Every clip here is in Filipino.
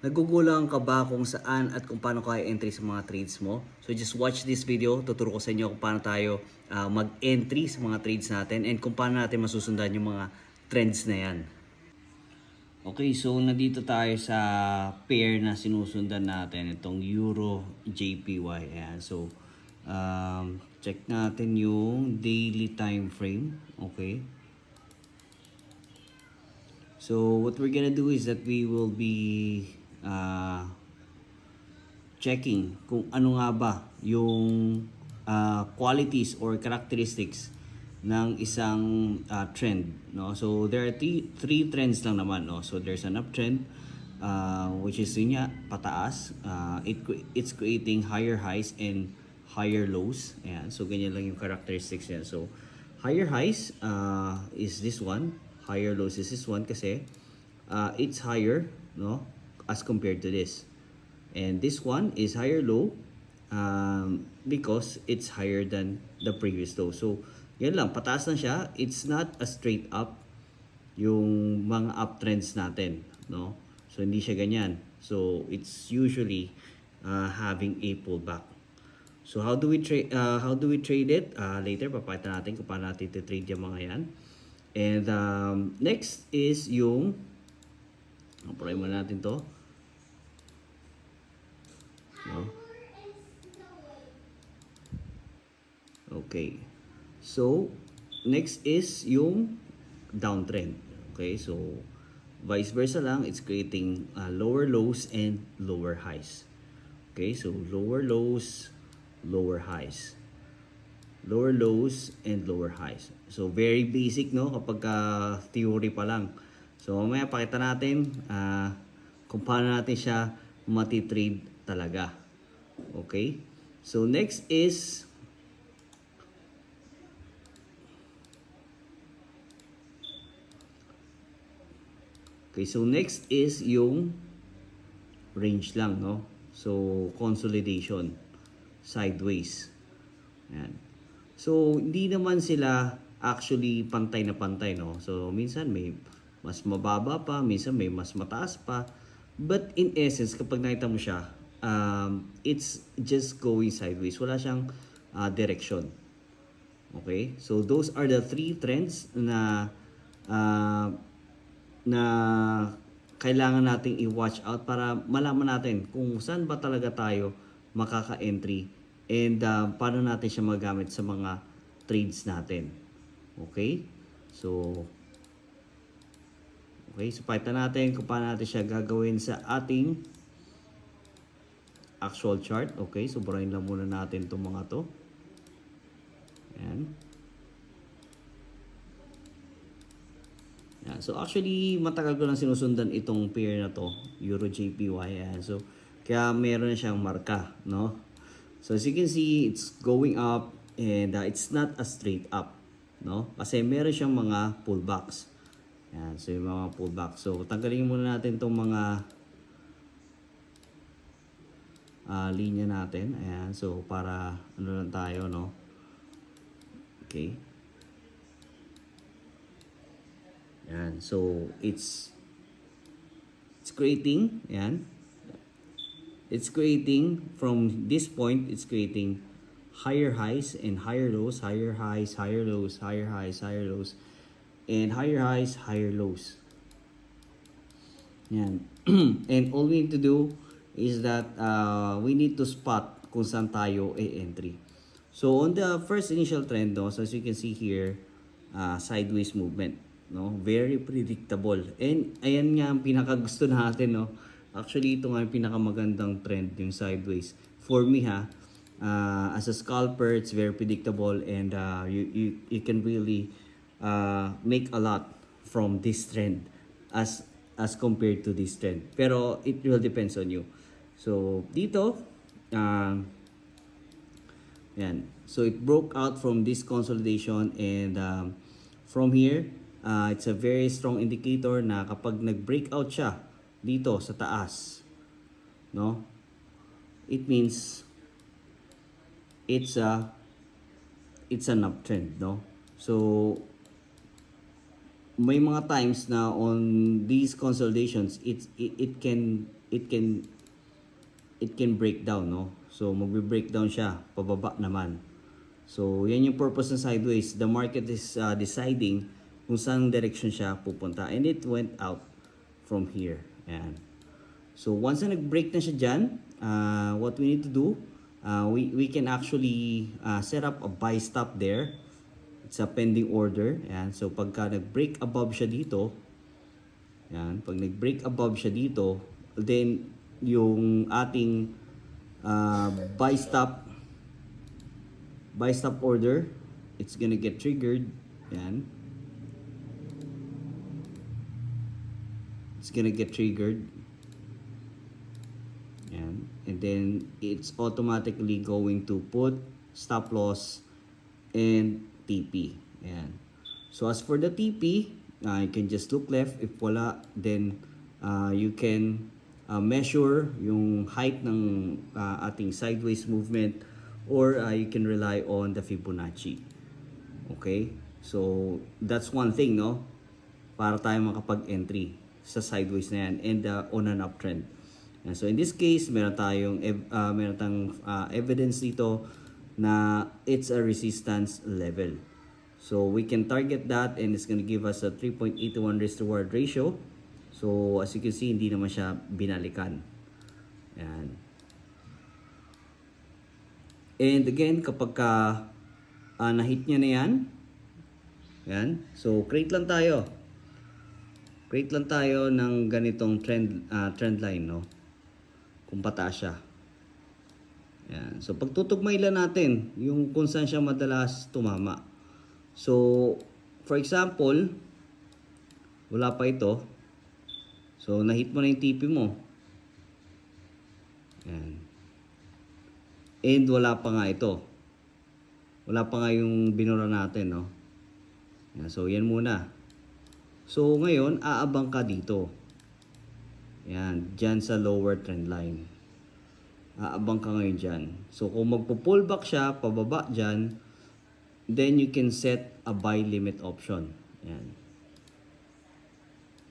Nagugulang ka ba kung saan at kung paano kaya entry sa mga trades mo? So just watch this video. Tuturo ko sa inyo kung paano tayo mag-entry sa mga trades natin and kung paano natin masusundan yung mga trends na yan. Okay, so nandito tayo sa pair na sinusundan natin, itong Euro JPY. Ayan, so check natin yung daily time frame. Okay. So what we're gonna do is that we will be checking kung ano nga ba yung qualities or characteristics ng isang trend, no? So there are three trends lang naman, no? So there's an uptrend, which is yun nga, pataas. It's creating higher highs and higher lows. Ayan, so ganyan lang yung characteristics niya. So higher highs is this one, higher lows is this one kasi it's higher, no, as compared to this. And this one is higher low because it's higher than the previous low. So yan lang, pataas lang siya. It's not a straight up yung mga uptrends natin, no? So hindi siya ganyan. So it's usually having a pullback. So how do we trade it? Later papakita natin kung paano natin i-trade yung mga yan. And next is yung pray muna natin to. No? Okay. So, next is yung downtrend. Okay, so vice versa lang, it's creating lower lows and lower highs. Okay, so lower lows, lower highs. Lower lows and lower highs. So, very basic, no? Kapag theory pa lang. So, mamaya pakita natin kung paano natin siya matitrade talaga. Okay? So, next is yung range lang, no? So, consolidation. Sideways. Ayan. So, hindi naman sila actually pantay na pantay, no? So, minsan may mas mababa pa, minsan may mas mataas pa. But in essence, kapag nakita mo siya, it's just going sideways. Wala siyang direction. Okay? So, those are the three trends na kailangan nating i-watch out para malaman natin kung saan ba talaga tayo makaka-entry and paano natin siya magamit sa mga trades natin. Okay? So pakita natin kung paano natin siya gagawin sa ating actual chart. Okay? So burahin lang muna natin itong mga to. Ayan. Yeah, so actually, matagal ko lang sinusundan itong pair na to, Euro JPY. Ayan. So, kaya meron na siyang marka, no? So, as you can see, it's going up and it's not a straight up, no? Kasi meron siyang mga pullbacks. Ayan, so yung mga pullbacks. So, tanggalin muna natin itong mga linya natin. Ayan, so para ano lang tayo, no? Okay. Yan. So, it's creating, yan. It's creating, from this point, it's creating higher highs and higher lows, higher highs, higher lows, higher highs, higher lows, and higher highs, higher lows. Yan. And all we need to do is that we need to spot kung saan tayo entry. So, on the first initial trend, no, so as you can see here, sideways movement. No, very predictable. And ayan nga ang pinakagusto natin, no. Actually, ito nga yung pinakamagandang trend, yung sideways. For me, as a scalper, it's very predictable and you can really make a lot from this trend as compared to this trend. Pero it will depends on you. So, dito, yan. So, it broke out from this consolidation and from here, it's a very strong indicator na kapag nag-breakout siya dito sa taas, no? It means it's an uptrend, no? So may mga times na on these consolidations it it can break down, no? So magbe-break down siya, pababa naman. So yan yung purpose ng sideways. The market is deciding kung saan direction siya pupunta, and it went out from here. Ayan. So once na nag-break na siya dyan, what we need to do, we can actually set up a buy stop there. It's a pending order. Ayan. So pagka nag-break above siya dito, ayan, pag nag-break above siya dito, then yung ating buy stop order, it's gonna get triggered. Ayan. It's gonna get triggered. Ayan. And then it's automatically going to put stop loss and TP. Ayan. So as for the TP, you can just look left. If wala, then you can measure yung height ng ating sideways movement, or you can rely on the Fibonacci. Okay? So that's one thing, no? Para tayo makapag-entry sa sideways na yan, and on an uptrend. And so in this case, meron tayong evidence dito na it's a resistance level. So we can target that, and it's gonna give us a 3.81 risk reward ratio. So as you can see, hindi naman siya binalikan. Ayan. And again, kapag na-hit niya na yan, ayan, so create lang tayo ng ganitong trend line, no? Kung pataas siya. Ayan. So pagtutugmay lang natin yung kung saan siya madalas tumama. So for example, wala pa ito. So na-hit mo na yung TP mo. Ayan. And wala pa nga ito. Wala pa nga yung binura natin, no? Ayan. So yan muna. So ngayon, aabang ka dito. Yan, dyan sa lower trend line. Aabang ka ngayon dyan. So kung magpo-pullback siya, pababa dyan, then you can set a buy limit option. Yan.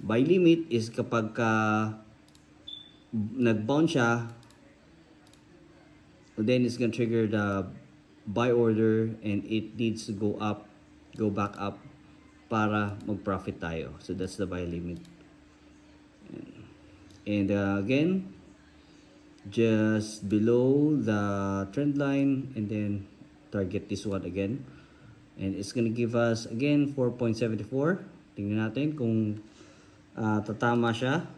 Buy limit is kapag nag-bounce siya, then it's gonna trigger the buy order, and it needs to go back up para mag-profit tayo. So that's the buy limit. And again, just below the trend line, and then target this one again. And it's gonna give us again 4.74. Tingnan natin kung tatama siya.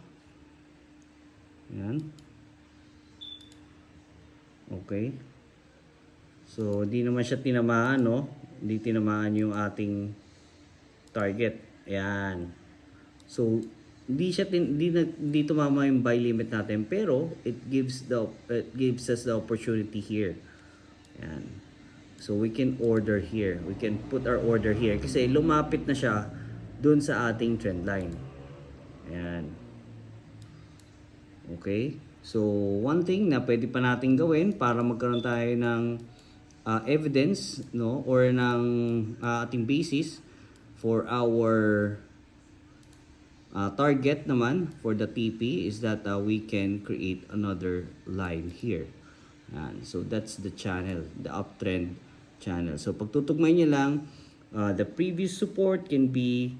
Yan. Okay. So hindi naman siya tinamaan, no? Hindi tinamaan yung ating target. Ayan. So hindi tumama yung buy limit natin, pero it gives us the opportunity here. Ayan. So we can order here. We can put our order here kasi lumapit na siya dun sa ating trend line. Ayan. Okay? So one thing na pwede pa natin gawin para magkaroon tayo ng evidence, no, or ng ating basis for our target naman for the TP is that we can create another line here. And so that's the channel, the uptrend channel. So pagtutugmay niyo lang, the previous support can be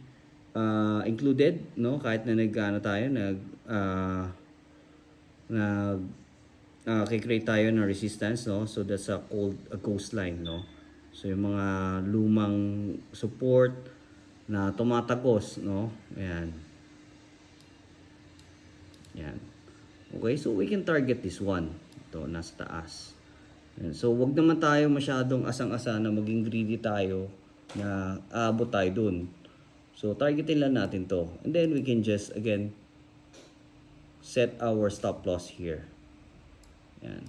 included, no, kahit na create tayo ng resistance, no. So that's a ghost line, no. So yung mga lumang support na tumatagos, no? Ayan. Ayan. Okay, so we can target this one. Ito, nasa taas. Ayan. So, wag naman tayo masyadong asang-asa na maging greedy tayo na aabot tayo dun. So, targetin lang natin to. And then, we can just, again, set our stop loss here. Ayan.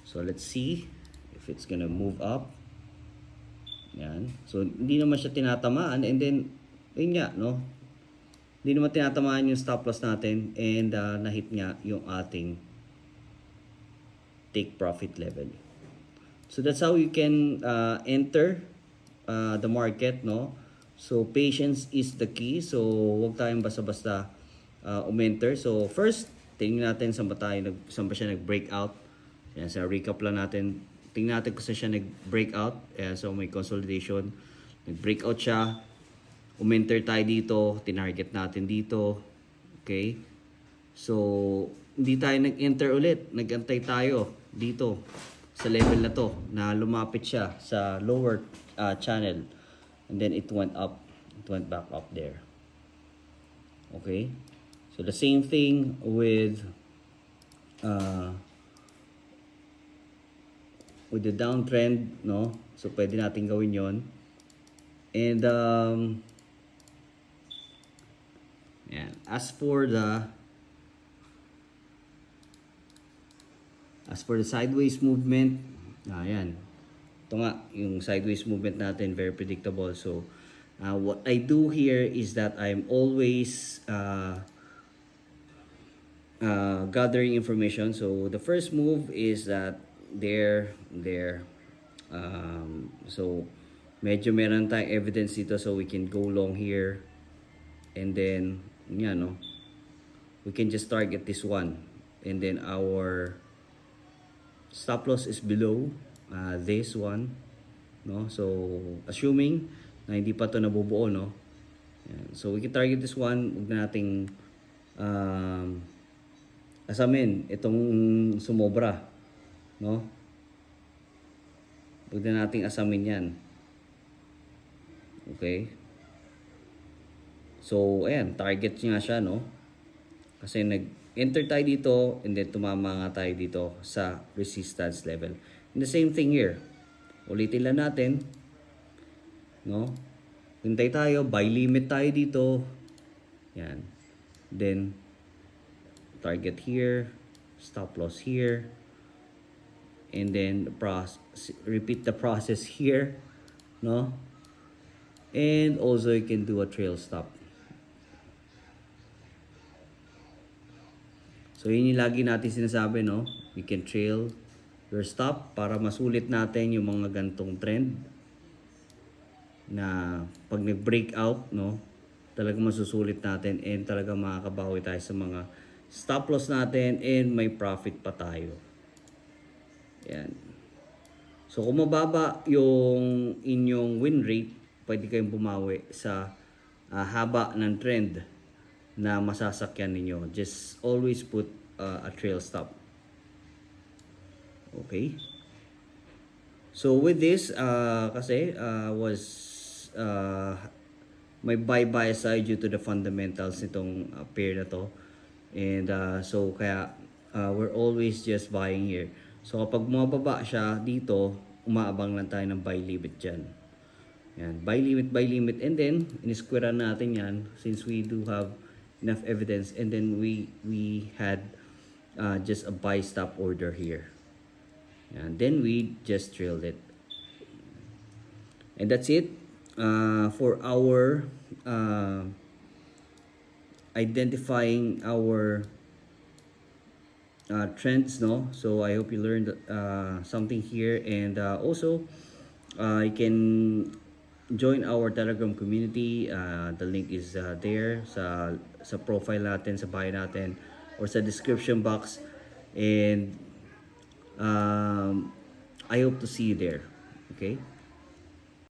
So, let's see if it's gonna move up. Yan. So, hindi naman siya tinatamaan, and then, yun nga, no? Hindi naman tinatamaan yung stop loss natin, and na-hit nga yung ating take profit level. So, that's how you can enter the market, no? So, patience is the key. So, huwag tayong basta-basta umenter. So, first, tingnan natin saan ba siya nag-breakout. Yan, sa recap lang natin. Tingnan natin kung saan siya nag-breakout. Ayan, so may consolidation. Nag-breakout siya. Umenter tayo dito. Tinarget natin dito. Okay. So, hindi tayo nag-enter ulit. Nag-antay tayo dito sa level na to na lumapit siya sa lower channel. And then it went up. It went back up there. Okay. So, the same thing with the downtrend, no? So, pwede natin gawin yon. And, yan. As for the sideways movement, ayan. Ito nga, yung sideways movement natin, very predictable. So, what I do here is that I'm always gathering information. So, the first move is that there. So, medyo meron tayong evidence dito, so we can go long here. And then, yan, no? We can just target this one. And then, our stop loss is below this one, no? So, assuming na hindi pa to nabubuo, no? Yan. So, we can target this one. Huwag na nating asamin itong sumobra, no? Huwag na nating asamin yan. Okay? So, ayan, target nga siya, no? Kasi nag-enter tayo dito and then tumama nga tayo dito sa resistance level. And the same thing here. Ulitin lang natin, no? Hintay tayo, buy limit tayo dito. Yan. Then, target here, stop loss here. And then, repeat the process here, no? And also, you can do a trail stop. So, yun yung lagi natin sinasabi, no? We can trail your stop para masulit natin yung mga gantong trend na pag nag-breakout, no? Talaga masusulit natin and talaga makakabawi tayo sa mga stop loss natin and may profit pa tayo. Yan. So, kung mababa yung inyong win rate, pwede kayong bumawi sa haba ng trend na masasakyan ninyo. Just always put a trail stop. Okay. So with this, kasi may buy bias tayo due to the fundamentals nitong pair na to. And so kaya we're always just buying here. So kapag mababa siya dito, umaabang lang tayo ng buy limit dyan. Yan, buy limit, and then in-square natin yan since we do have enough evidence, and then we had just a buy stop order here. And then we just trailed it. And that's it for our identifying our trends, no? So I hope you learned something here, and also you can join our Telegram community. The link is there sa profile natin, sa bio natin, or sa description box, and I hope to see you there. Okay.